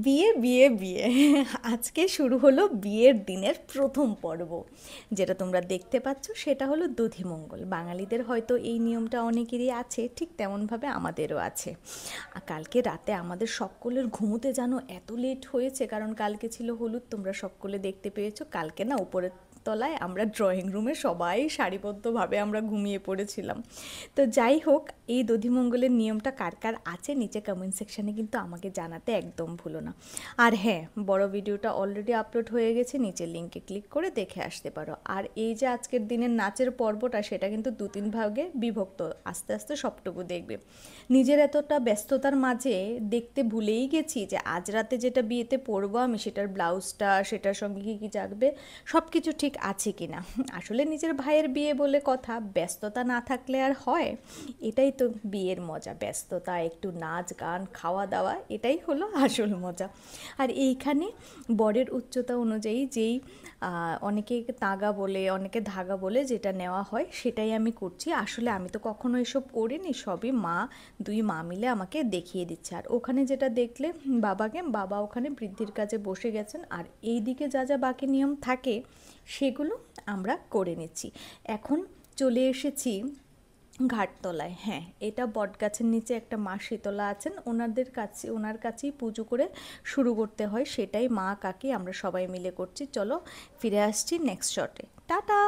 বিয়ে বিয়ে বিয়ে আজকে শুরু হলো বিয়ের দিনের প্রথম পর্ব। যেটা তোমরা দেখতে পাচ্ছ সেটা হলো দধিমঙ্গল। বাঙালিদের হয়তো এই নিয়মটা অনেকেরই আছে, ঠিক তেমনভাবে আমাদেরও আছে। আর কালকে রাতে আমাদের সকলের ঘুমোতে যেন এত লেট হয়েছে, কারণ কালকে ছিল হলুদ, তোমরা সকলে দেখতে পেয়েছো। কালকে না উপরের তলায় আমরা ড্রয়িং রুমে সবাই সারিবদ্ধভাবে আমরা ঘুমিয়ে পড়েছিলাম। তো যাই হোক, এই দধিমঙ্গলের নিয়মটা কার কার আছে নিচে কমেন্ট সেকশানে কিন্তু আমাকে জানাতে একদম ভুলো না। আর হ্যাঁ, বড় ভিডিওটা অলরেডি আপলোড হয়ে গেছে, নিচের লিঙ্কে ক্লিক করে দেখে আসতে পারো। আর এই যে আজকের দিনের নাচের পর্বটা, সেটা কিন্তু 2-3 ভাগে বিভক্ত, আস্তে আস্তে সবটুকু দেখবে। নিজের এতটা ব্যস্ততার মাঝে দেখতে ভুলেই গেছি যে আজ রাতে যেটা বিয়েতে পরবো আমি, সেটার ব্লাউজটা, সেটার সঙ্গে কী কী থাকবে, সব কিছু ঠিক আছে কি না। আসলে নিজের ভাইয়ের বিয়ে বলে কথা, ব্যস্ততা না থাকলে আর হয়? এটাই তো বিয়ের মজা, ব্যস্ততা, একটু নাচ গান খাওয়া দাওয়া, এটাই হলো আসল মজা। আর এইখানে বরের উচ্চতা অনুযায়ী যেই অনেকে তাগা বলে, অনেকে ধাগা বলে যেটা নেওয়া হয়, সেটাই আমি করছি। আসলে আমি তো কখনো এসব করিনি, সবই মা, দুই মা মিলে আমাকে দেখিয়ে দিচ্ছে। আর ওখানে যেটা দেখলে বাবা ওখানে বৃদ্ধির কাজে বসে গেছেন, আর এই দিকে যা যা বাকি নিয়ম থাকে সেগুলো আমরা করে নিচ্ছি। এখন চলে এসেছি ঘাটতলায়। হ্যাঁ, এটা বটগাছের নিচে একটা মা শীতলা আছেন, ওনার কাছেই পুজো করে শুরু করতে হয়। সেটাই মা কাকি আমরা সবাই মিলে করছি। চলো ফিরে আসছি নেক্সট শটে। টাটা।